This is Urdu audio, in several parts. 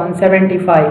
175।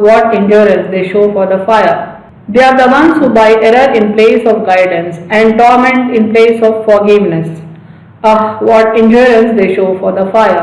what endurance they show for the fire. They are the ones who by error in place of guidance and torment in place of forgiveness. What endurance they show for the fire.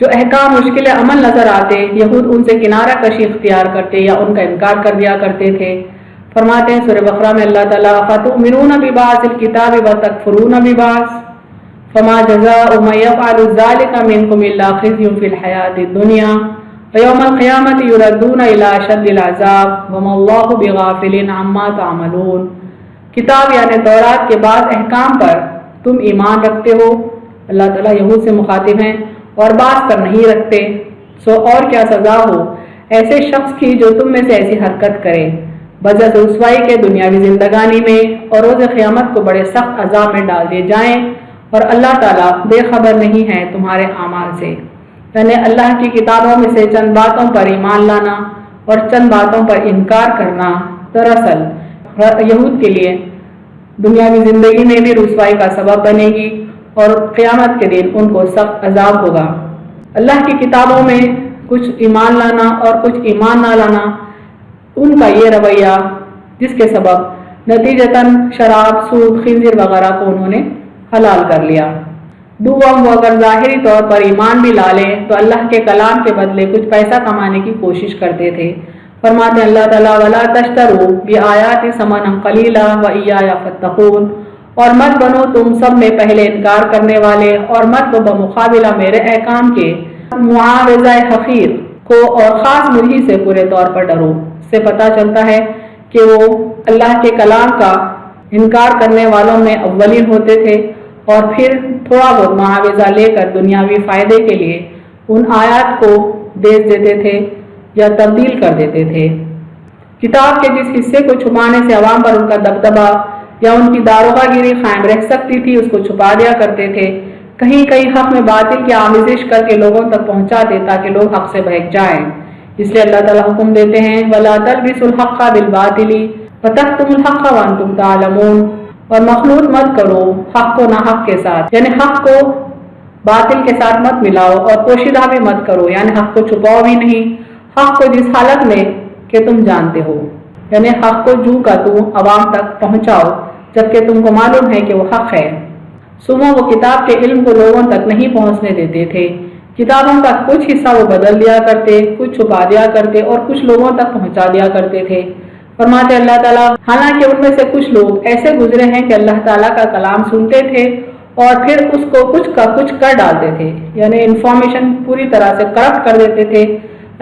جو احکام مشکل عمل نظر آتے یہود ان سے کنارہ کشی اختیار کرتے یا ان کا انکار کر دیا کرتے تھے۔ فرماتے ہیں سورہ بقرہ میں اللہ تعالیٰ فَتُؤْمِنُونَ بِبَعْضِ الْكِتَابِ وَتَكْفُرُونَ بِبَعْضٍ فَمَا جَزَاءُ مَن يَفْعَلُ ذَلِكَ مِنكُمْ إِلَّا خِزْيٌ فِي الْحَيَاةِ الدُّنْيَا وَيَوْمَ الْقِيَامَةِ يُرَدُّونَ إِلَىٰ أَشَدِّ الْعَذَابِ وَمَا اللَّهُ بِغَافِلٍ عَمَّا تَعْمَلُونَ۔ کتاب یعنی تورات کے بعض احکام پر تم ایمان رکھتے ہو، اللہ تعالیٰ یہود سے مخاطب ہیں، اور بعض پر نہیں رکھتے، سو اور کیا سزا ہو ایسے شخص کی جو تم میں سے ایسی حرکت کرے، بجز رسوائی کے دنیاوی زندگانی میں اور روز قیامت کو بڑے سخت عذاب میں ڈال دیے جائیں، اور اللہ تعالیٰ بے خبر نہیں ہے تمہارے اعمال سے۔ یعنی اللہ کی کتابوں میں سے چند باتوں پر ایمان لانا اور چند باتوں پر انکار کرنا دراصل یہود کے لیے دنیاوی زندگی میں بھی رسوائی کا سبب بنے گی اور قیامت کے دن ان کو سخت عذاب ہوگا۔ اللہ کی کتابوں میں کچھ ایمان لانا اور کچھ ایمان نہ لانا، ان کا یہ رویہ جس کے سبب نتیجتاً شراب، سود، خنزیر وغیرہ کو انہوں نے حلال کر لیا۔ دوم وہ اگر ظاہری طور پر ایمان بھی لا لیں تو اللہ کے کلام کے بدلے کچھ پیسہ کمانے کی کوشش کرتے تھے۔ فرماتے اللہ تعالیٰ وَلَا تَشْتَرُوا بِآيَاتِ ثَمَنًا قَلِيلًا وَإِيَّايَ فَاتَّقُونِ، اور مت بنو تم سب میں پہلے انکار کرنے والے، اور مت لو بمقابلہ میرے احکام کے معاوضہ حقیر کو، اور خاص مجھی سے پورے طور پر ڈرو۔ اس سے پتہ چلتا ہے کہ وہ اللہ کے کلام کا انکار کرنے والوں میں اولین ہوتے تھے، اور پھر تھوڑا بہت معاوضہ لے کر دنیاوی فائدے کے لیے ان آیات کو بیچ دیتے تھے یا تبدیل کر دیتے تھے۔ کتاب کے جس حصے کو چھپانے سے عوام پر ان کا دبدبہ یا ان کی داروغہ گیری قائم رہ سکتی تھی اس کو چھپا دیا کرتے تھے، کہیں کہیں حق میں باطل کی آمیزش کر کے لوگوں تک پہنچا دے تاکہ لوگ حق سے بہک جائیں۔ اس لیے اللہ تعالیٰ حکم دیتے ہیں وَلَا تَلْبِسُوا الْحَقَّ بِالْبَاطِلِ وَتَكْتُمُوا الْحَقَّ وَأَنْتُمْ تَعْلَمُونَ، اور مخلوط مت کرو حق کو ناحق کے ساتھ، یعنی حق کو باطل کے ساتھ مت ملاؤ، اور پوشیدہ بھی مت کرو، یعنی حق کو چھپاؤ بھی نہیں، حق کو جس حالت میں کہ تم جانتے ہو، یعنی حق کو جو کا تو عوام تک پہنچاؤ جبکہ تم کو معلوم ہے کہ وہ حق ہے۔ سوما وہ کتاب کے علم کو لوگوں تک نہیں پہنچنے دیتے تھے، کتابوں کا کچھ حصہ وہ بدل دیا کرتے، کچھ چھپا دیا کرتے اور کچھ لوگوں تک پہنچا دیا کرتے تھے۔ فرماتے اللہ تعالیٰ حالانکہ ان میں سے کچھ لوگ ایسے گزرے ہیں کہ اللہ تعالیٰ کا کلام سنتے تھے اور پھر اس کو کچھ کا کچھ کر ڈالتے تھے، یعنی انفارمیشن پوری طرح سے کرپٹ کر دیتے تھے،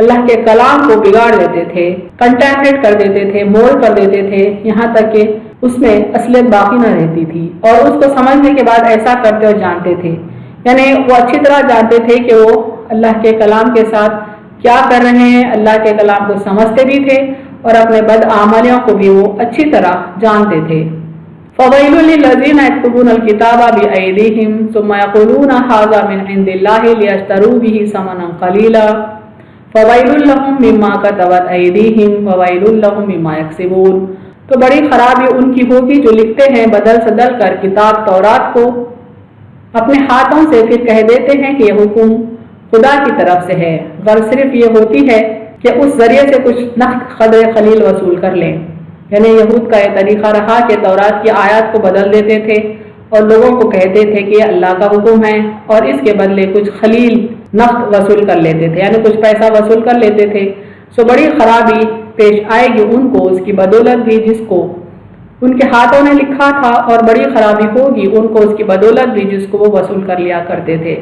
اللہ کے کلام کو بگاڑ دیتے تھے، کنٹامنیٹ کر دیتے تھے، مول کر دیتے تھے، یہاں تک کہ اس میں اصلیت باقی نہ رہتی تھی، اور اس کو سمجھنے کے بعد ایسا کرتے اور جانتے تھے، یعنی وہ اچھی طرح جانتے تھے کہ وہ اللہ کے کلام کے ساتھ کیا کر رہے ہیں، اللہ کے کلام کو سمجھتے بھی تھے اور اپنے بدعمالیوں کو بھی وہ اچھی طرح جانتے تھے۔ فَوَيْلٌ لِّلَّذِينَ يَكْتُبُونَ الْكِتَابَ بِأَيْدِيهِمْ ثُمَّ يَقُولُونَ هَٰذَا مِنْ عِندِ اللَّهِ لِيَشْتَرُوا بِهِ ثَمَنًا قَلِيلًا فَوَيْلٌ لَّهُم مِّمَّا كَتَبَتْ أَيْدِيهِمْ وَوَيْلٌ لَّهُم مِّمَّا يَكْسِبُونَ، تو بڑی خرابی ان کی ہوگی جو لکھتے ہیں بدل سدل کر کتاب تورات کو اپنے ہاتھوں سے، پھر کہہ دیتے ہیں کہ یہ حکم خدا کی طرف سے ہے، غرض صرف یہ ہوتی ہے کہ اس ذریعے سے کچھ نقد قدر خلیل وصول کر لیں۔ یعنی یہود کا یہ طریقہ رہا کہ تورات کی آیات کو بدل دیتے تھے اور لوگوں کو کہتے تھے کہ یہ اللہ کا حکم ہے، اور اس کے بدلے کچھ خلیل نقد وصول کر لیتے تھے، یعنی کچھ پیسہ وصول کر لیتے تھے۔ سو بڑی خرابی پیش آئے گی ان کو اس کی بدولت بھی جس کو ان کے ہاتھوں نے لکھا تھا، اور بڑی خرابی ہوگی ان کو اس کی بدولت بھی جس کو وہ وصول کر لیا کرتے تھے،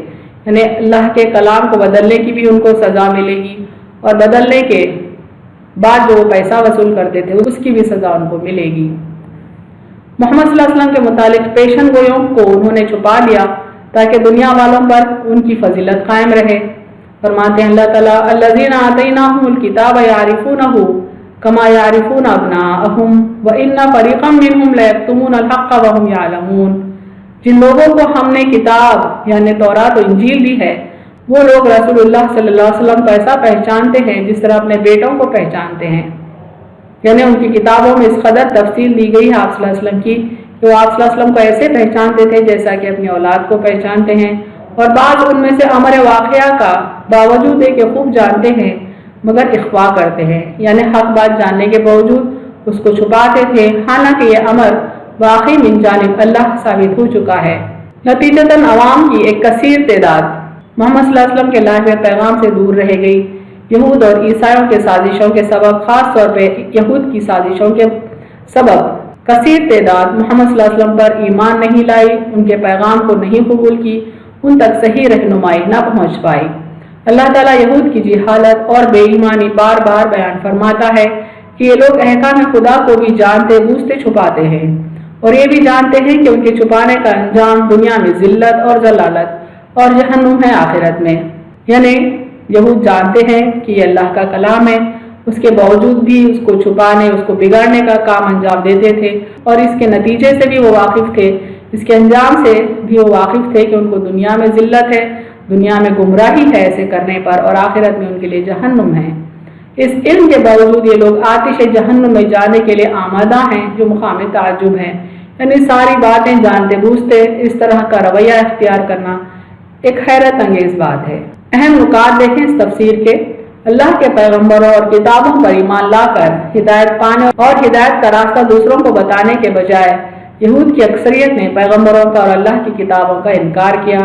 یعنی اللہ کے کلام کو بدلنے کی بھی ان کو سزا ملے گی، اور بدلنے کے بعد جو وہ پیسہ وصول کرتے تھے اس کی بھی سزا ان کو ملے گی۔ محمد صلی اللہ علیہ وسلم کے متعلق پیشن گوئیوں کو انہوں نے چھپا لیا تاکہ دنیا والوں پر ان کی فضیلت قائم رہے۔ فرماتے ہیں اللہ تعالیٰ الذین آتیناہم الکتاب یعرفونہ کما یعرفون ابناءہم وان فریقا منہم لیکتمون الحق وہم یعلمون، جن لوگوں کو ہم نے کتاب یعنی تورات و انجیل دی ہے وہ لوگ رسول اللہ صلی اللہ علیہ وسلم کو ایسا پہچانتے ہیں جس طرح اپنے بیٹوں کو پہچانتے ہیں، یعنی ان کی کتابوں میں اس قدر تفصیل دی گئی ہے آپ صلی اللہ علیہ وسلم کی کہ وہ آپ صلی اللہ علیہ وسلم کو ایسے پہچانتے تھے جیسا کہ اپنی اولاد کو پہچانتے ہیں، اور بعض ان میں سے امر واقعہ کا باوجود ہے کہ خوب جانتے ہیں مگر اخفا کرتے ہیں، یعنی حق بات جاننے کے باوجود اس کو چھپاتے تھے، حالانکہ یہ امر واقعی من جانب اللہ ثابت ہو چکا ہے۔ نتیجتاً عوام کی ایک کثیر تعداد محمد صلی اللہ علیہ وسلم کے لائے ہوئے پیغام سے دور رہ گئی۔ یہود اور عیسائیوں کے سازشوں کے سبب، خاص طور پہ یہود کی سازشوں کے سبب کثیر تعداد محمد صلی اللہ علیہ وسلم پر ایمان نہیں لائی، ان کے پیغام کو نہیں قبول کی، ان تک صحیح رہنمائی نہ پہنچ پائی۔ اللہ تعالیٰ یہود کی جہالت اور بے ایمانی بار بار بیان فرماتا ہے کہ یہ لوگ احکام خدا کو بھی جانتے بوجھتے چھپاتے ہیں، اور یہ بھی جانتے ہیں کہ ان کے چھپانے کا انجام دنیا میں ذلت اور ضلالت اور جہنم ہے آخرت میں۔ یعنی یہود جانتے ہیں کہ یہ اللہ کا کلام ہے، اس کے باوجود بھی اس کو چھپانے، اس کو بگاڑنے کا کام انجام دیتے تھے، اور اس کے نتیجے سے بھی وہ واقف تھے، اس کے انجام سے بھی وہ واقف تھے کہ ان کو دنیا میں ذلت ہے، دنیا میں گمراہی ہے ایسے کرنے پر، اور آخرت میں ان کے لیے جہنم ہے۔ اس علم کے باوجود یہ لوگ آتش جہنم میں جانے کے لیے آمادہ ہیں، جو مقام تعجب ہے۔ یعنی ساری باتیں جانتے بوجھتے اس طرح کا رویہ اختیار کرنا ایک حیرت انگیز بات ہے۔ اہم نکات دیکھیں اس تفسیر کے۔ اللہ کے پیغمبروں اور کتابوں پر ایمان لا کر ہدایت پانے اور ہدایت کا راستہ دوسروں کو بتانے کے بجائے یہود کی اکثریت نے پیغمبروں کا اور اللہ کی کتابوں کا انکار کیا۔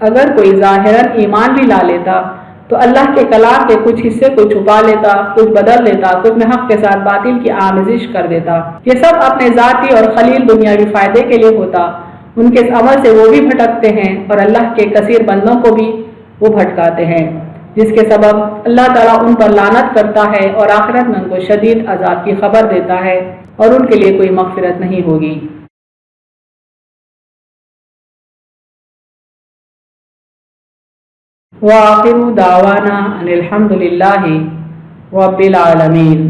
اگر کوئی ظاہراً ایمان بھی لا لیتا تو اللہ کے کلام کے کچھ حصے کو چھپا لیتا، کچھ بدل لیتا، کچھ میں حق کے ساتھ باطل کی آمیزش کر دیتا۔ یہ سب اپنے ذاتی اور خلیل دنیاوی فائدے کے لیے ہوتا۔ ان کے اس عمل سے وہ بھی بھٹکتے ہیں اور اللہ کے کثیر بندوں کو بھی وہ بھٹکاتے ہیں، جس کے سبب اللہ تعالیٰ ان پر لعنت کرتا ہے اور آخرت میں ان کو شدید عذاب کی خبر دیتا ہے، اور ان کے لیے کوئی مغفرت نہیں ہوگی۔ وآخر دعوانا ان الحمد للہ رب العالمین۔